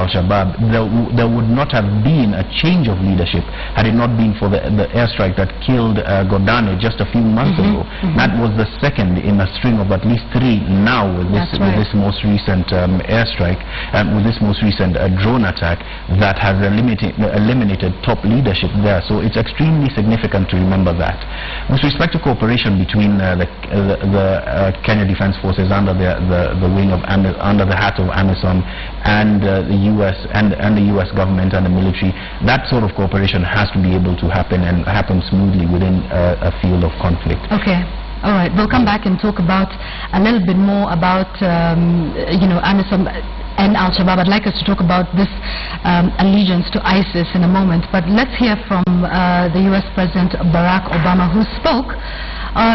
Al-Shabaab, there would not have been a change of leadership had it not been for the airstrike that killed Godane just a few months ago. That was the second in a string of at least 3 now with this most recent airstrike, with this most recent drone attack that has eliminated top leadership there. So it's extremely significant to remember that. With respect to cooperation between the Kenya Defense Forces under the wing of under the hat of AMISOM and the U.S. and the U.S. government and the military, that sort of cooperation has to be able to happen and happen smoothly within a field of conflict. Okay. All right. We'll come back and talk about a little bit more about AMISOM and Al-Shabaab. I'd like us to talk about this allegiance to ISIS in a moment, but let's hear from the U.S. President Barack Obama, who spoke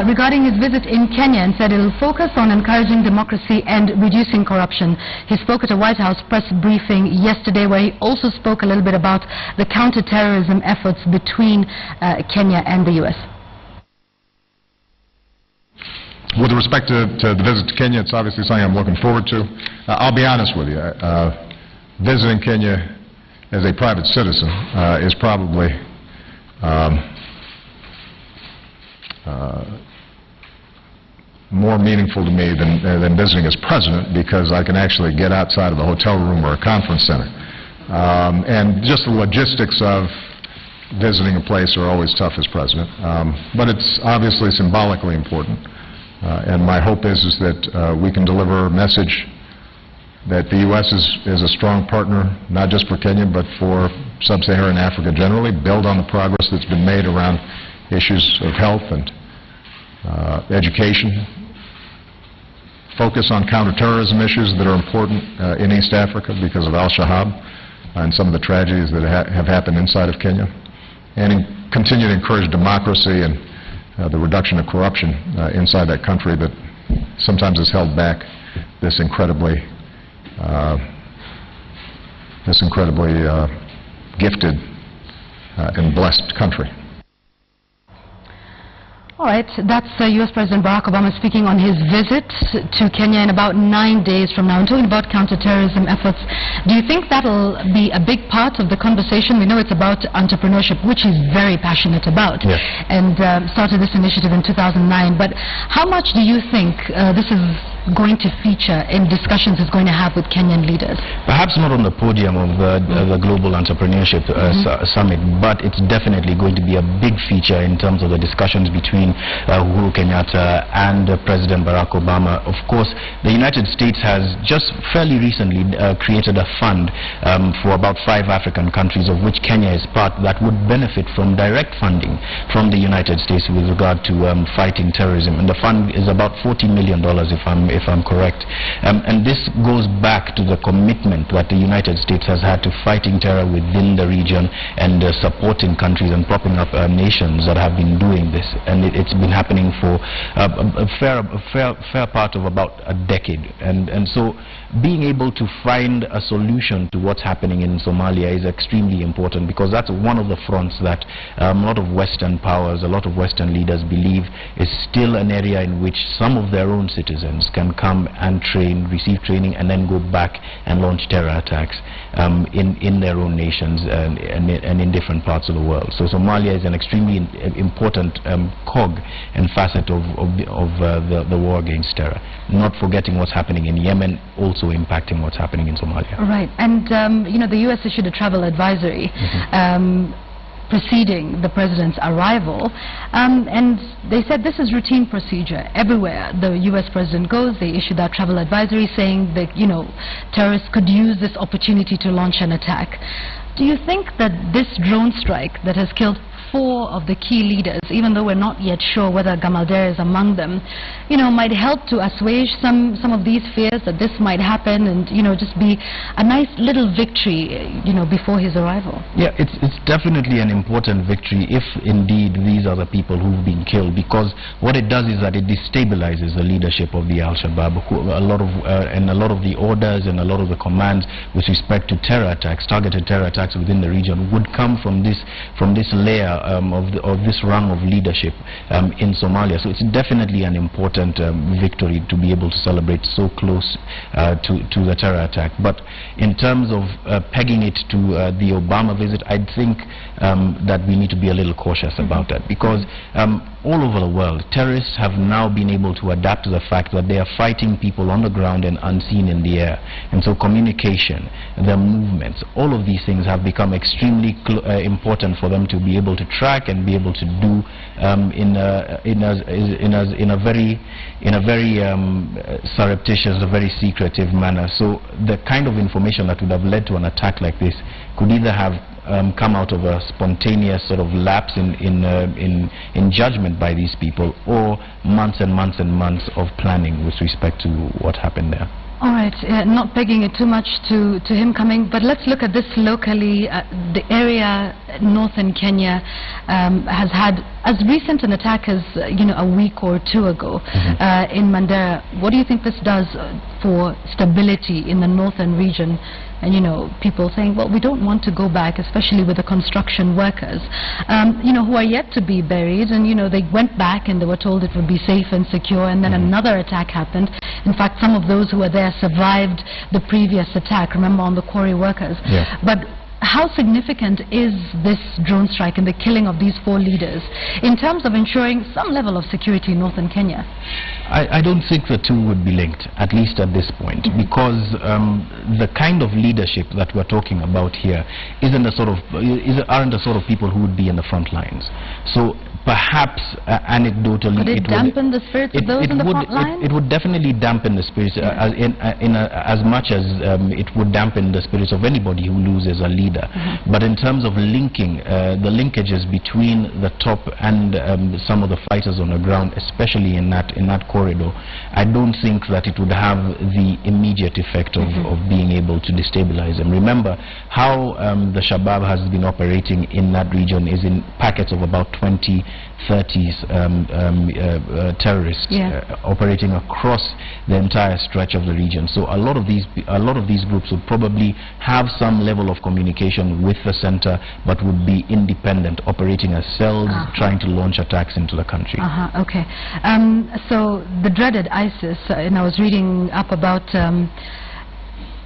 regarding his visit in Kenya and said it will focus on encouraging democracy and reducing corruption. He spoke at a White House press briefing yesterday, where he also spoke a little bit about the counterterrorism efforts between Kenya and the U.S. With respect to the visit to Kenya, it's obviously something I'm looking forward to. I'll be honest with you, visiting Kenya as a private citizen is probably more meaningful to me than visiting as president, because I can actually get outside of the hotel room or a conference center. And just the logistics of visiting a place are always tough as president. But it's obviously symbolically important. And my hope is that we can deliver a message that the U.S. is a strong partner, not just for Kenya, but for sub-Saharan Africa generally, build on the progress that's been made around issues of health and education, focus on counterterrorism issues that are important in East Africa because of Al-Shabab and some of the tragedies that have happened inside of Kenya, and continue to encourage democracy and the reduction of corruption inside that country that sometimes has held back this incredibly gifted and blessed country. All right, that's U.S. President Barack Obama speaking on his visit to Kenya in about 9 days from now. And talking about counterterrorism efforts, do you think that'll be a big part of the conversation? We know it's about entrepreneurship, which he's very passionate about, yes, and started this initiative in 2009. But how much do you think this is going to feature in discussions it's going to have with Kenyan leaders? Perhaps not on the podium of the Global Entrepreneurship Summit, but it's definitely going to be a big feature in terms of the discussions between Uhuru Kenyatta and President Barack Obama. Of course, the United States has just fairly recently created a fund for about 5 African countries, of which Kenya is part, that would benefit from direct funding from the United States with regard to fighting terrorism. And the fund is about $40 million, if I'm correct. And this goes back to the commitment that the United States has had to fighting terror within the region and supporting countries and propping up nations that have been doing this. And it's been happening for a fair part of about a decade. And so being able to find a solution to what's happening in Somalia is extremely important, because that's one of the fronts that a lot of Western powers, a lot of Western leaders believe is still an area in which some of their own citizens can come and train, receive training, and then go back and launch terror attacks in their own nations and in different parts of the world. So Somalia is an extremely important cog and facet of the war against terror. Not forgetting what's happening in Yemen, also impacting what's happening in Somalia. Right, and the U.S. issued a travel advisory preceding the president's arrival, and they said this is routine procedure. Everywhere the U.S. president goes, they issue that travel advisory saying that, terrorists could use this opportunity to launch an attack. Do you think that this drone strike that has killed 4 of the key leaders, even though we're not yet sure whether Gamaldere is among them, might help to assuage some of these fears that this might happen, and just be a nice little victory before his arrival? Yeah, it's definitely an important victory if indeed these are the people who've been killed, because what it does is that it destabilizes the leadership of the Al-Shabaab. A lot of the orders and a lot of the commands with respect to terror attacks, targeted terror attacks within the region, would come from this layer of this rung of leadership in Somalia. So it's definitely an important victory to be able to celebrate so close to the terror attack. But in terms of pegging it to the Obama visit, I think that we need to be a little cautious about that, because all over the world, terrorists have now been able to adapt to the fact that they are fighting people on the ground and unseen in the air. And so communication, their movements, all of these things have become extremely important for them to be able to track and be able to do in a very surreptitious, a very secretive manner. So the kind of information that would have led to an attack like this could either have come out of a spontaneous sort of lapse in judgment by these people, or months and months and months of planning with respect to what happened there. All right, not pegging it too much to him coming, but let's look at this locally. The area north in Kenya has had as recent an attack as a week or two ago in Mandera. What do you think this does for stability in the northern region? And people saying, well, we don't want to go back, especially with the construction workers, who are yet to be buried. And they went back and they were told it would be safe and secure, and then another attack happened. In fact, some of those who were there survived the previous attack, remember, on the quarry workers. Yeah. But how significant is this drone strike and the killing of these 4 leaders in terms of ensuring some level of security in northern Kenya? I don't think the two would be linked, at least at this point, because the kind of leadership that we're talking about here aren't the sort of people who would be in the front lines. So perhaps anecdotally, would it dampen the spirits of those in the front line? It would definitely dampen the spirits, as much as it would dampen the spirits of anybody who loses a leader. But in terms of linking, the linkages between the top and some of the fighters on the ground, especially in that corridor, I don't think that it would have the immediate effect of being able to destabilize them. Remember how the Shabab has been operating in that region is in packets of about 20, 30s terrorists operating across the entire stretch of the region. So a lot of these groups would probably have some level of communication with the center, but would be independent, operating as cells, trying to launch attacks into the country. Okay. So the dreaded ISIS, and I was reading up about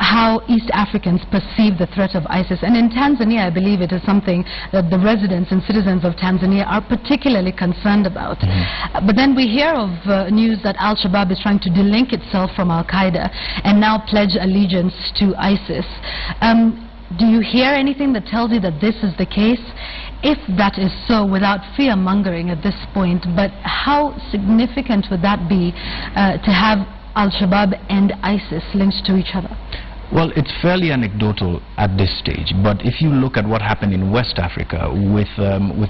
how East Africans perceive the threat of ISIS. And in Tanzania, I believe it is something that the residents and citizens of Tanzania are particularly concerned about. But then we hear of news that Al-Shabab is trying to delink itself from Al-Qaeda and now pledge allegiance to ISIS. Do you hear anything that tells you that this is the case? If that is so, without fear-mongering at this point, but how significant would that be to have Al-Shabaab and ISIS linked to each other? Well, it's fairly anecdotal at this stage, but if you look at what happened in West Africa with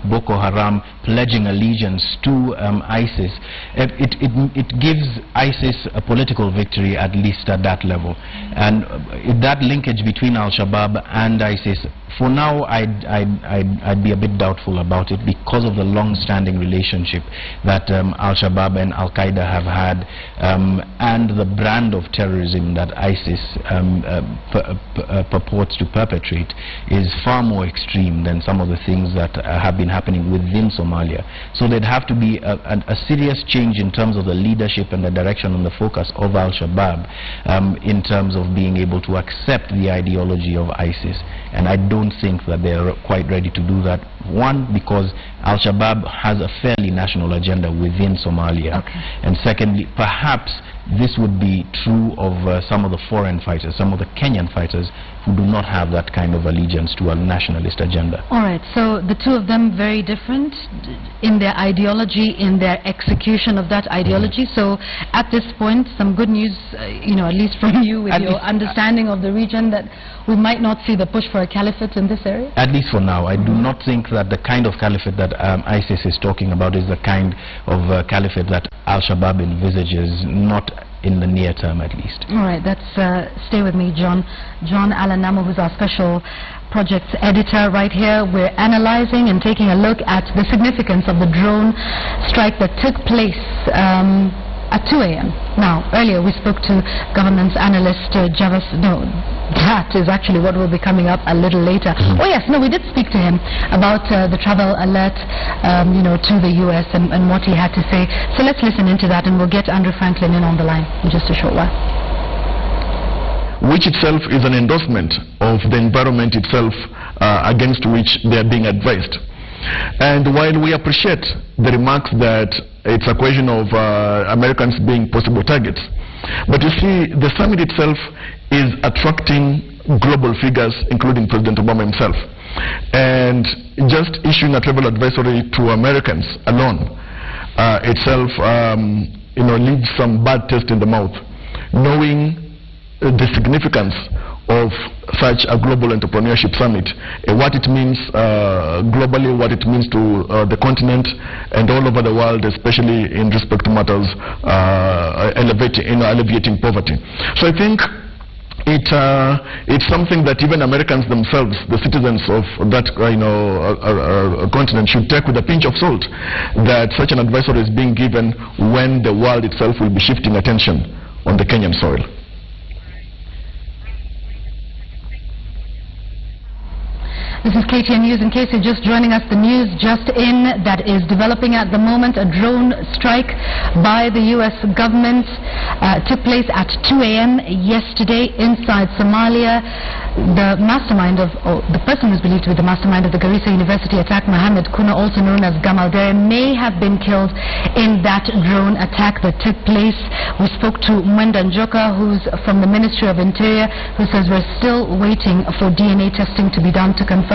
Boko Haram pledging allegiance to ISIS, it gives ISIS a political victory, at least at that level. And that linkage between Al-Shabaab and ISIS, for now, I'd be a bit doubtful about it because of the long-standing relationship that Al-Shabaab and Al-Qaeda have had, and the brand of terrorism that ISIS purports to perpetrate is far more extreme than some of the things that have been happening within Somalia. So there'd have to be a serious change in terms of the leadership and the direction and the focus of Al-Shabaab in terms of being able to accept the ideology of ISIS. And I don't think that they're quite ready to do that. One, because Al-Shabaab has a fairly national agenda within Somalia. And secondly, perhaps this would be true of some of the foreign fighters, some of the Kenyan fighters who do not have that kind of allegiance to a nationalist agenda. All right, so the two of them very different in their ideology, in their execution of that ideology. So at this point, some good news, at least from you with your understanding of the region, that we might not see the push for a caliphate in this area? At least for now. I do not think that the kind of caliphate that ISIS is talking about is the kind of caliphate that Al-Shabaab envisages, not in the near term at least. All right, that's stay with me, John. John Alanamo, who's our special projects editor right here. We're analyzing and taking a look at the significance of the drone strike that took place at 2 a.m. Now, earlier we spoke to governance analyst Javas. No, that is actually what will be coming up a little later. Oh yes, no, we did speak to him about the travel alert, to the U.S. and what he had to say. So let's listen into that, and we'll get Andrew Franklin in on the line in just a short while. Which itself is an endorsement of the environment itself against which they are being advised. And while we appreciate the remarks that it's a question of Americans being possible targets, but you see, the summit itself is attracting global figures, including President Obama himself. And just issuing a travel advisory to Americans alone itself, leaves some bad taste in the mouth, knowing the significance of such a global entrepreneurship summit, what it means globally, what it means to the continent and all over the world, especially in respect to matters alleviating poverty. So I think it's something that even Americans themselves, the citizens of that continent, should take with a pinch of salt, that such an advisory is being given when the world itself will be shifting attention on the Kenyan soil. This is KTN News. In case you're just joining us, the news just in that is developing at the moment. A drone strike by the U.S. government took place at 2 a.m. yesterday inside Somalia. The mastermind the person who's believed to be the mastermind of the Garissa University attack, Mohammed Kuna, also known as Gamal Dere, may have been killed in that drone attack that took place. We spoke to Mwenda Njoka, who's from the Ministry of Interior, who says we're still waiting for DNA testing to be done to confirm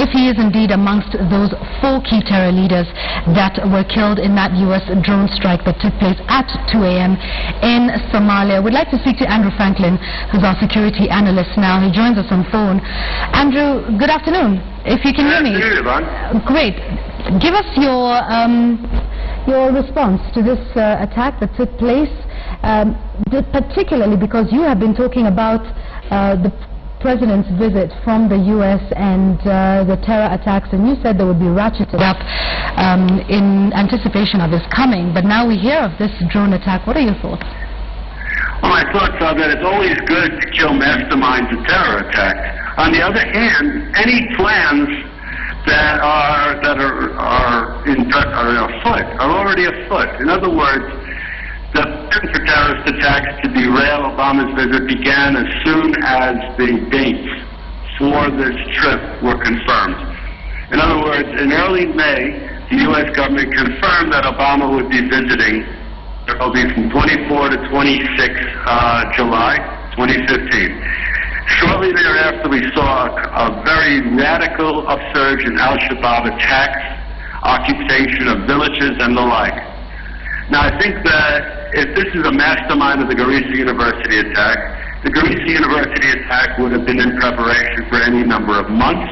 if he is indeed amongst those 4 key terror leaders that were killed in that U.S. drone strike that took place at 2 a.m. in Somalia. We'd like to speak to Andrew Franklin, who's our security analyst now. He joins us on phone. Andrew, good afternoon. If you can hear me. Great. Give us your response to this attack that took place, particularly because you have been talking about the President's visit from the U.S. and the terror attacks, and you said they would be ratcheted up in anticipation of his coming, but now we hear of this drone attack. What are your thoughts? Well, my thoughts are that it's always good to kill masterminds of terror attacks. On the other hand, any plans that are afoot are already afoot. In other words, the plan for terrorist attacks to derail Obama's visit began as soon as the dates for this trip were confirmed. In other words, in early May, the U.S. government confirmed that Obama would be visiting. It will be from 24 to 26 July 2015. Shortly thereafter, we saw a very radical upsurge in Al-Shabab attacks, occupation of villages, and the like. Now, I think that if this is a mastermind of the Garissa University attack, the Garissa University attack would have been in preparation for any number of months,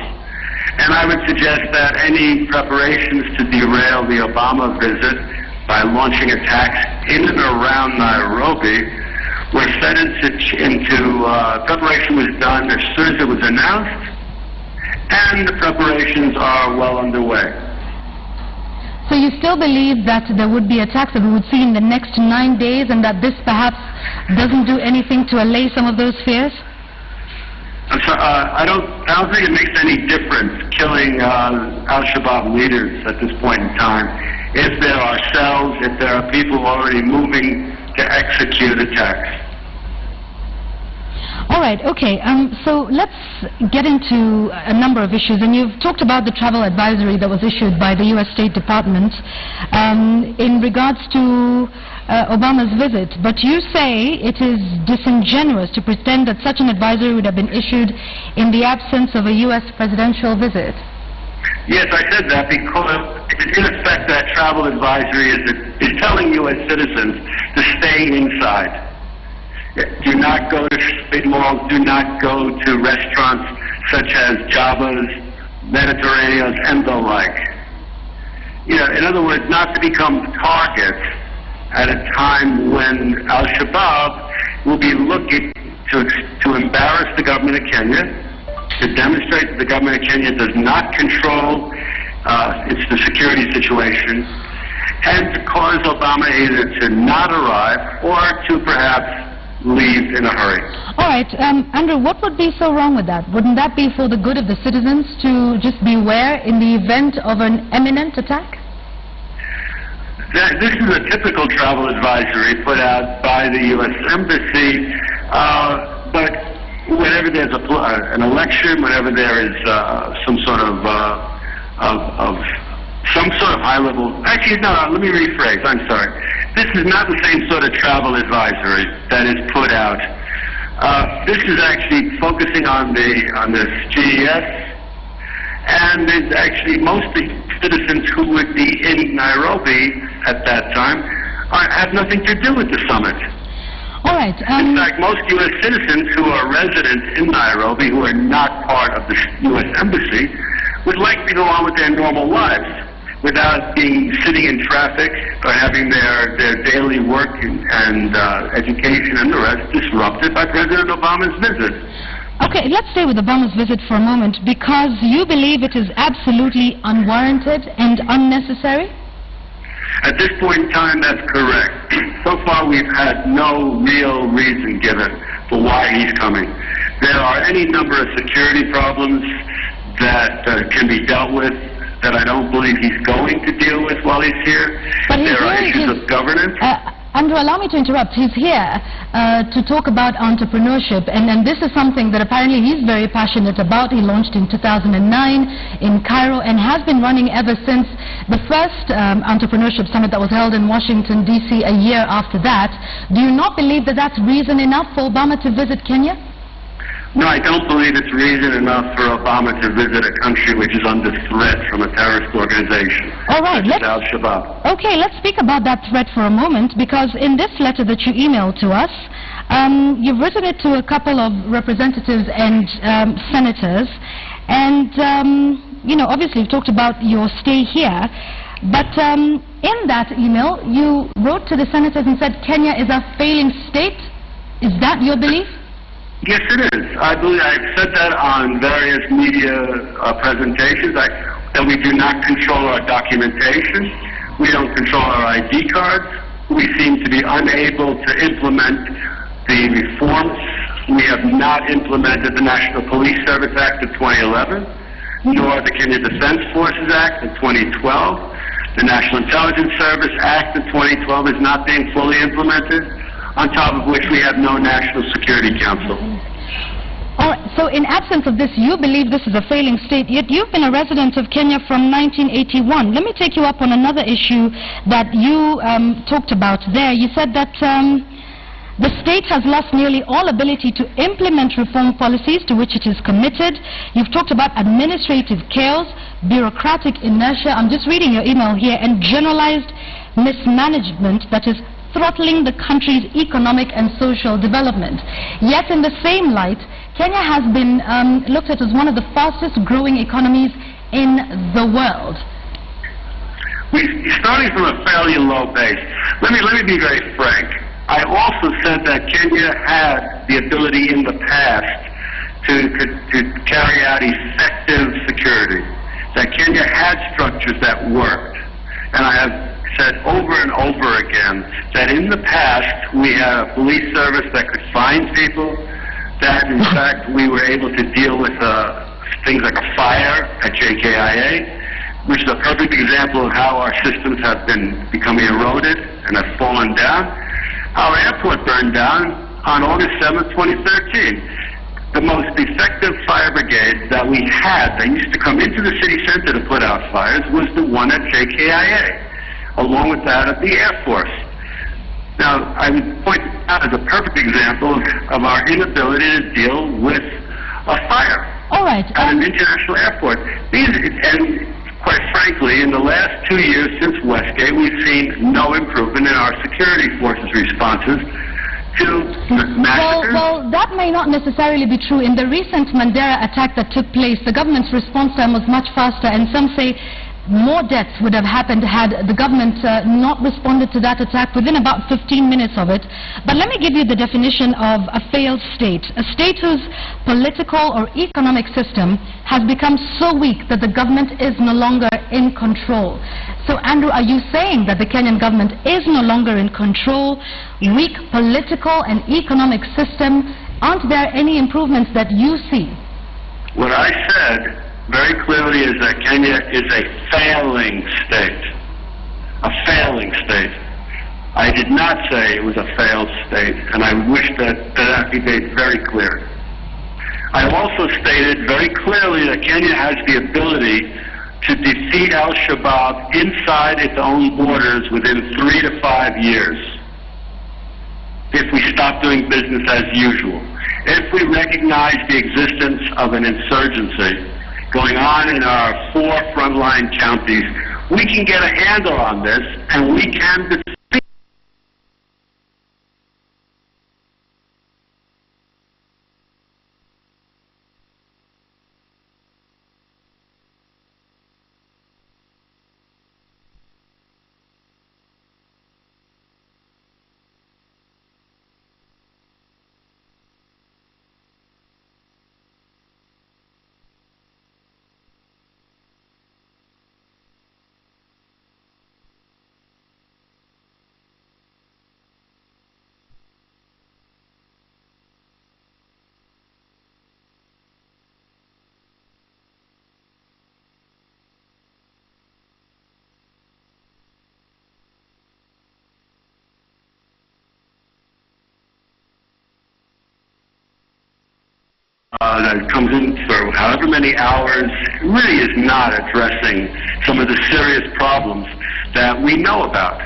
and I would suggest that any preparations to derail the Obama visit by launching attacks in and around Nairobi were set into preparation was done as soon as it was announced, and the preparations are well underway. So you still believe that there would be attacks that we would see in the next 9 days, and that this perhaps doesn't do anything to allay some of those fears? I don't think it makes any difference killing Al-Shabab leaders at this point in time. If there are cells, if there are people already moving to execute attacks. All right, okay, so let's get into a number of issues, and you've talked about the travel advisory that was issued by the U.S. State Department in regards to Obama's visit, but you say it is disingenuous to pretend that such an advisory would have been issued in the absence of a U.S. presidential visit. Yes, I said that because, in effect, that travel advisory is telling U.S. citizens to stay inside. Do not go to shopping malls, do not go to restaurants such as Java's, Mediterranean's, and the like. In other words, not to become targets at a time when Al-Shabaab will be looking to embarrass the government of Kenya, to demonstrate that the government of Kenya does not control the security situation, and to cause Obama either to not arrive or to perhaps leave in a hurry. All right, Andrew, what would be so wrong with that? Wouldn't that be for the good of the citizens to just beware in the event of an imminent attack? This is a typical travel advisory put out by the U.S. Embassy, but whenever there's an election, whenever there is some sort of high-level... Actually, no, let me rephrase. I'm sorry. This is not the same sort of travel advisory that is put out. This is actually focusing on this GES, and is actually mostly citizens who would be in Nairobi at that time have nothing to do with the summit. All right. In fact, most U.S. citizens who are residents in Nairobi, who are not part of the U.S. Embassy, would like to go on with their normal lives without sitting in traffic or having their daily work and education and the rest disrupted by President Obama's visit. Okay, let's stay with Obama's visit for a moment, because you believe it is absolutely unwarranted and unnecessary? At this point in time, that's correct. So far, we've had no real reason given for why he's coming. There are any number of security problems that can be dealt with that I don't believe he's going to deal with while he's here. But there are issues of governance. Andrew, allow me to interrupt. He's here to talk about entrepreneurship, and this is something that apparently he's very passionate about. He launched in 2009 in Cairo and has been running ever since the first entrepreneurship summit that was held in Washington, D.C. a year after that. Do you not believe that that's reason enough for Obama to visit Kenya? No, I don't believe it's reason enough for Obama to visit a country which is under threat from a terrorist organization. All right, Al-Shabab. Okay, let's speak about that threat for a moment, because in this letter that you emailed to us, you've written it to a couple of representatives and senators, and you know, obviously you've talked about your stay here, but in that email you wrote to the senators and said Kenya is a failing state. Is that your belief? Yes, it is. I believe I've said that on various media presentations, that we do not control our documentation. We don't control our ID cards. We seem to be unable to implement the reforms. We have not implemented the National Police Service Act of 2011, nor the Kenya Defense Forces Act of 2012. The National Intelligence Service Act of 2012 is not being fully implemented. On top of which we have no National Security Council. All right, so in absence of this, you believe this is a failing state, yet you've been a resident of Kenya from 1981. Let me take you up on another issue that you talked about there. You said that the state has lost nearly all ability to implement reform policies to which it is committed. You've talked about administrative chaos, bureaucratic inertia, I'm just reading your email here, and generalized mismanagement that is throttling the country's economic and social development. Yet in the same light, Kenya has been looked at as one of the fastest growing economies in the world. We're starting from a fairly low base. Let me be very frank. I also said that Kenya had the ability in the past to carry out effective security, that Kenya had structures that worked. And I have said over and over again that in the past we had a police service that could find people, that in fact we were able to deal with things like a fire at JKIA, which is a perfect example of how our systems have been becoming eroded and have fallen down. Our airport burned down on August 7th, 2013. The most effective fire brigade that we had that used to come into the city center to put out fires was the one at JKIA, along with that of the Air Force. Now, I would point out as a perfect example of our inability to deal with a fire at an international airport. And quite frankly, in the last 2 years since Westgate, we've seen no improvement in our security forces' responses to massacres. Well, that may not necessarily be true. In the recent Mandera attack that took place, the government's response time was much faster, and some say more deaths would have happened had the government not responded to that attack within about 15 minutes of it. But let me give you the definition of a failed state. A state whose political or economic system has become so weak that the government is no longer in control. So, Andrew, are you saying that the Kenyan government is no longer in control, weak political and economic system? Aren't there any improvements that you see? What I said very clearly is that Kenya is a failing state. A failing state. I did not say it was a failed state, and I wish that be made very clear. I also stated very clearly that Kenya has the ability to defeat Al-Shabab inside its own borders within 3 to 5 years if we stop doing business as usual. If we recognize the existence of an insurgency going on in our 4 frontline counties, we can get a handle on this, and we can defeat. That comes in for however many hours really is not addressing some of the serious problems that we know about.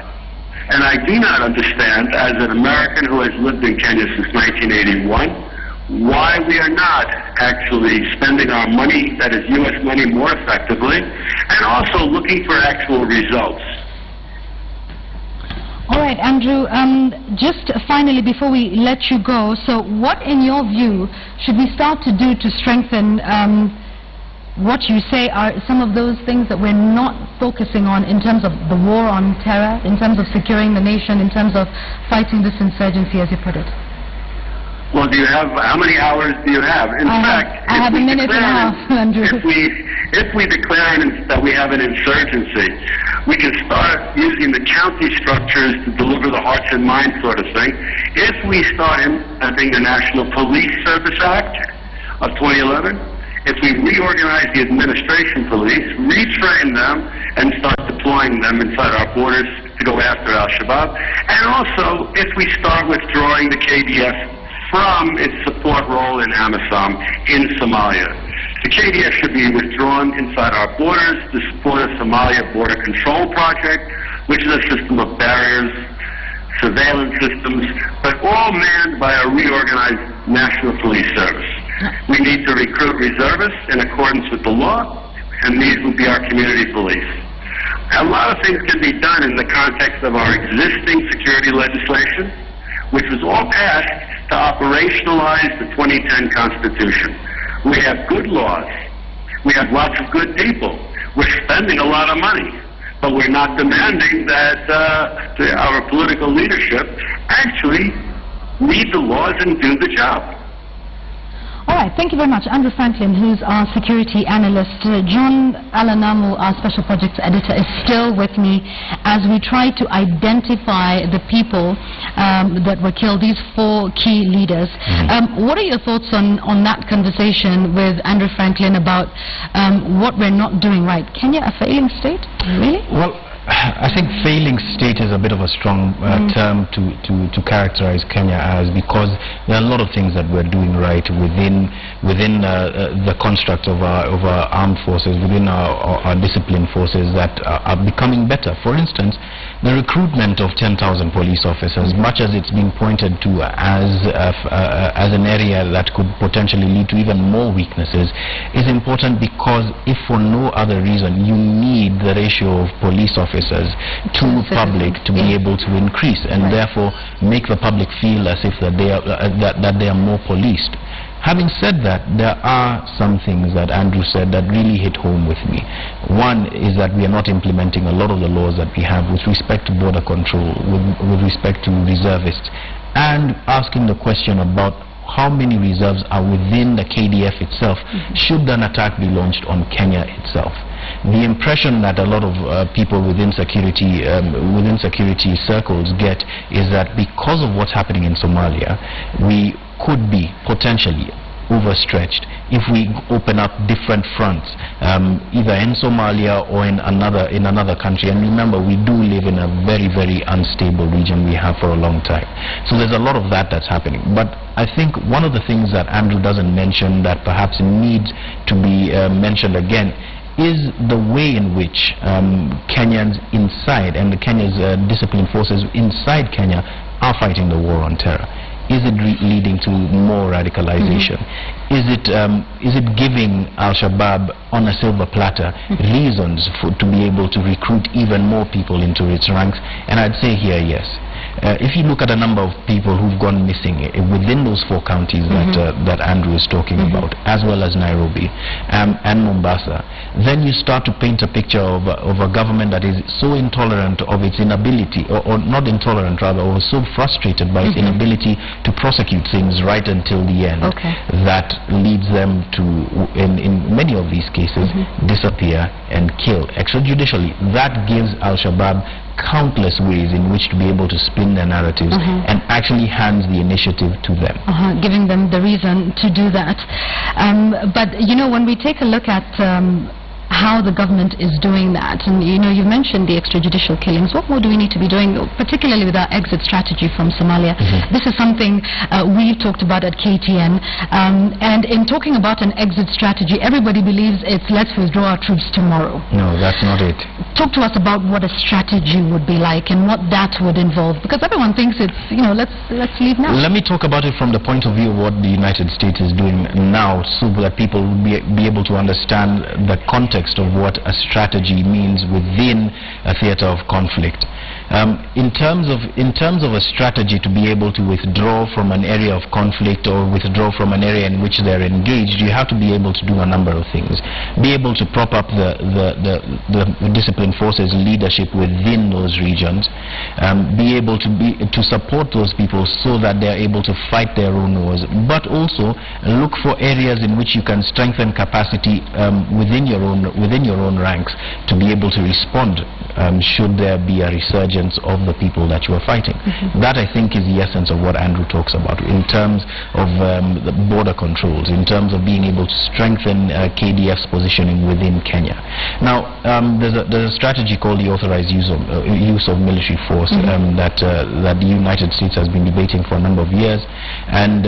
And I do not understand, as an American who has lived in Kenya since 1981, why we are not actually spending our money, that is U.S. money, more effectively, and also looking for actual results. All right, Andrew, just finally, before we let you go, so what, in your view, should we start to do to strengthen what you say are some of those things that we're not focusing on in terms of the war on terror, in terms of securing the nation, in terms of fighting this insurgency, as you put it? Well, do you have, how many hours do you have? In fact, I have a minute and a half, Andrew. If we declare that we have an insurgency, we can start using the county structures to deliver the hearts and minds sort of thing. If we start implementing the National Police Service Act of 2011, if we reorganize the administration police, retrain them, and start deploying them inside our borders to go after Al-Shabaab, and also if we start withdrawing the KDF from its support role in AMISOM in Somalia. The KDF should be withdrawn inside our borders to support a Somalia border control project, which is a system of barriers, surveillance systems, but all manned by a reorganized National Police Service. We need to recruit reservists in accordance with the law, and these will be our community police. A lot of things can be done in the context of our existing security legislation, which was all passed to operationalize the 2010 Constitution. We have good laws. We have lots of good people. We're spending a lot of money, but we're not demanding that our political leadership actually read the laws and do the job. All right, thank you very much. Andrew Franklin, who's our security analyst. John Alanamu, our special projects editor, is still with me as we try to identify the people that were killed, these 4 key leaders. What are your thoughts on that conversation with Andrew Franklin about what we're not doing right? Kenya a failing state? Really? Well, I think failing state is a bit of a strong term to characterize Kenya as, because there are a lot of things that we're doing right within the construct of our armed forces, within our disciplined forces that are becoming better. For instance, the recruitment of 10,000 police officers, much as it's being pointed to as an area that could potentially lead to even more weaknesses, is important, because if for no other reason, you need the ratio of police officers to public to be able to increase, and therefore make the public feel as if that they are more policed. Having said that, there are some things that Andrew said that really hit home with me. One is that we are not implementing a lot of the laws that we have with respect to border control, with respect to reservists, and asking the question about how many reserves are within the KDF itself should an attack be launched on Kenya itself. the impression that a lot of people within security circles get is that because of what's happening in Somalia, we could be potentially overstretched if we open up different fronts, either in Somalia or in another country. And remember, we do live in a very, very unstable region. We have for a long time. So there's a lot of that's happening. But I think one of the things that Andrew doesn't mention that perhaps needs to be mentioned again is the way in which Kenyans inside and Kenya's disciplined forces inside Kenya are fighting the war on terror. Is it leading to more radicalization? Is it giving Al-Shabab on a silver platter reasons to be able to recruit even more people into its ranks? And I'd say here, yes. If you look at a number of people who've gone missing within those 4 counties that Andrew is talking about, as well as Nairobi and Mombasa, then you start to paint a picture of a government that is so intolerant of its inability, or not intolerant rather, or so frustrated by its inability to prosecute things right until the end, that leads them to, in many of these cases, disappear and kill extrajudicially. That gives Al-Shabaab countless ways in which to be able to spin their narratives and actually hands the initiative to them. Giving them the reason to do that. But, you know, when we take a look at how the government is doing that, and you know, you mentioned the extrajudicial killings, what more do we need to be doing, particularly with our exit strategy from Somalia? This is something we've talked about at KTN, and in talking about an exit strategy, everybody believes it's let's withdraw our troops tomorrow. No, that's not it. Talk to us about what a strategy would be like and what that would involve, because everyone thinks it's, you know, let's leave now. Let me talk about it from the point of view of what the United States is doing now, so that people will be able to understand the context of what a strategy means within a theater of conflict. In terms of a strategy to be able to withdraw from an area of conflict or withdraw from an area in which they're engaged, you have to be able to do a number of things. Be able to prop up the disciplined forces leadership within those regions. Be able to support those people so that they're able to fight their own wars, but also look for areas in which you can strengthen capacity within your own ranks to be able to respond should there be a resurgence of the people that you are fighting. That, I think, is the essence of what Andrew talks about in terms of the border controls, in terms of being able to strengthen KDF's positioning within Kenya. Now, there's a strategy called the authorized use of military force that the United States has been debating for a number of years, and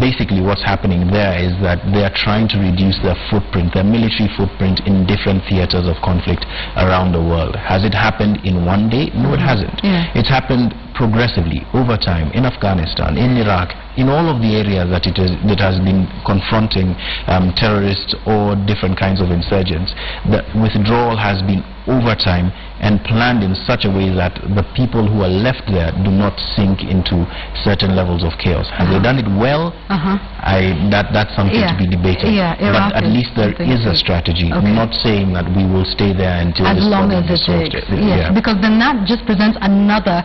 basically what's happening there is that they are trying to reduce their footprint, their military footprint in different theaters of conflict around the world. Has it happened in one day? No, it hasn't. It's happened progressively over time in Afghanistan, in Iraq, in all of the areas that has been confronting terrorists or different kinds of insurgents. The withdrawal has been over time and planned in such a way that the people who are left there do not sink into certain levels of chaos. Have they done it well? That's something to be debated. But at least there is a strategy. I'm not saying that we will stay there until as long as it takes. Because then that just presents another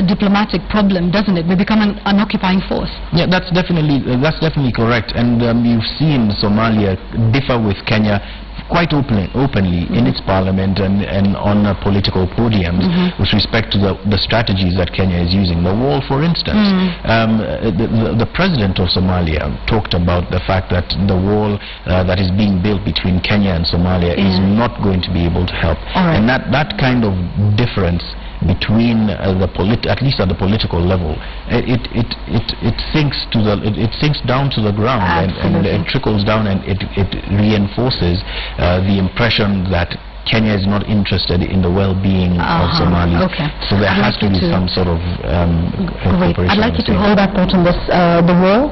diplomatic problem, doesn't it? We become an occupying force. Yeah, that's definitely correct. And you've seen Somalia differ with Kenya quite openly in its parliament and on political podiums with respect to the strategies that Kenya is using. The wall, for instance. The president of Somalia talked about the fact that the wall that is being built between Kenya and Somalia is not going to be able to help. And that kind of difference between at least at the political level, it sinks down to the ground and it trickles down, and it reinforces the impression that Kenya is not interested in the well-being of Somalia. So there has to be some sort of cooperation. I'd like you to hold that thought on this, the war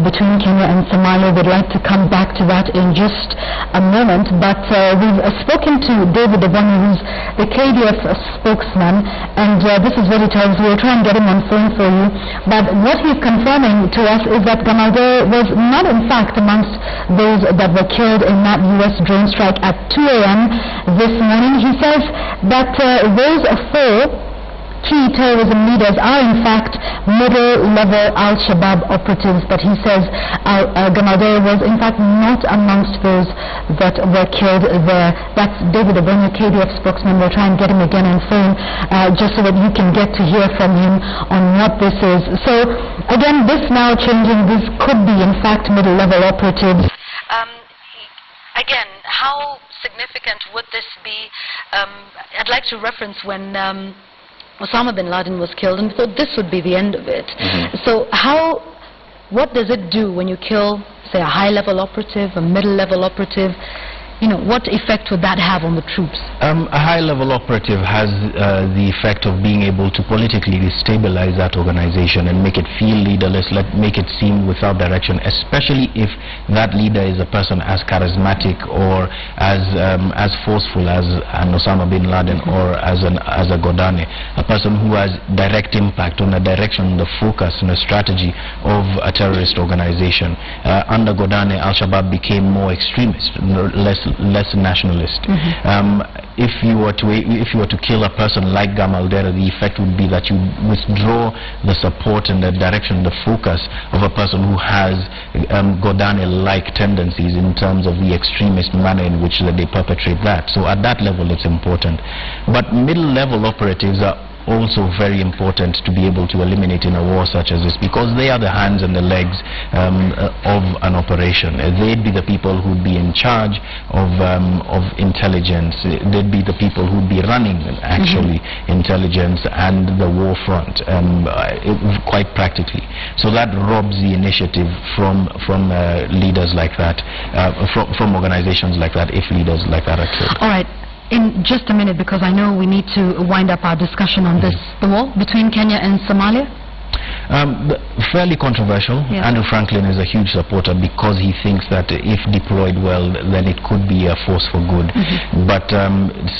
between Kenya and Somalia. We'd like to come back to that in just a moment, but we've spoken to David Obonyi, who's the KDF spokesman, and this is what he tells us. We'll try and get him on phone for you, but what he's confirming to us is that Gamalde was not in fact amongst those that were killed in that US drone strike at 2 a.m. this morning. He says that those 4 key terrorism leaders are in fact middle-level Al-Shabab operatives, but he says Gamaldere was in fact not amongst those that were killed there. That's David Obonyo, KDF spokesman. We'll try and get him again on phone just so that you can get to hear from him on what this is. So again, this now changing, this could be in fact middle-level operatives. Again, how significant would this be? I'd like to reference when Osama bin Laden was killed, and we thought this would be the end of it. So what does it do when you kill, say, a high-level operative, a middle-level operative? You know, what effect would that have on the troops? A high-level operative has the effect of being able to politically destabilize that organization and make it feel leaderless, make it seem without direction, especially if that leader is a person as charismatic or as forceful as an Osama bin Laden or as a Godane, a person who has direct impact on the direction, the focus and the strategy of a terrorist organization. Under Godane, Al-Shabaab became more extremist, less nationalist. If you were to kill a person like Gamaldere, the effect would be that you withdraw the support and the direction, the focus of a person who has Godane-like tendencies in terms of the extremist manner in which they perpetrate that. So at that level it's important. But middle-level operatives are also very important to be able to eliminate in a war such as this, because they are the hands and the legs of an operation. They'd be the people who'd be in charge of intelligence. They'd be the people who'd be running actually intelligence and the war front, quite practically. So that robs the initiative from leaders like that, from organizations like that, if leaders like that are killed. All right. In just a minute, because I know we need to wind up our discussion on this, the war between Kenya and Somalia? Fairly controversial. Andrew Franklin is a huge supporter because he thinks that if deployed well, then it could be a force for good. But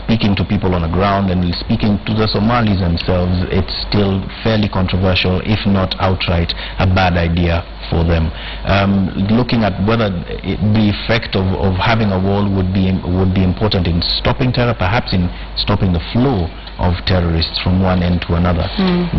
speaking to people on the ground and speaking to the Somalis themselves, it's still fairly controversial, if not outright a bad idea for them. Looking at whether the effect of having a wall would be important in stopping terror, perhaps in stopping the flow of terrorists from one end to another.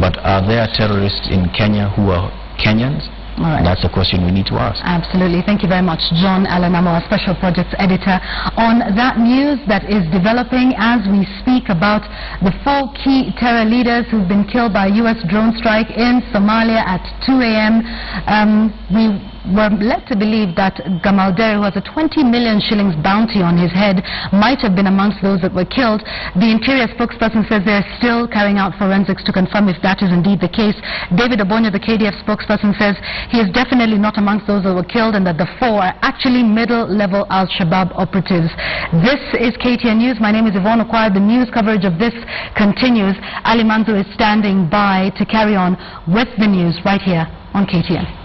But are there terrorists in Kenya who are Kenyans? All right. That's a question we need to ask. Absolutely. Thank you very much, John Alanamo, our Special Projects Editor, on that news that is developing as we speak about the 4 key terror leaders who've been killed by a U.S. drone strike in Somalia at 2 a.m. We were led to believe that Gamaldere, who has a 20 million shillings bounty on his head, might have been amongst those that were killed. The Interior spokesperson says they're still carrying out forensics to confirm if that is indeed the case. David Obonyo, the KDF spokesperson, says he is definitely not amongst those that were killed and that the 4 are actually middle-level Al-Shabaab operatives. This is KTN News. My name is Yvonne Okwara. The news coverage of this continues. Ali Manzo is standing by to carry on with the news right here on KTN.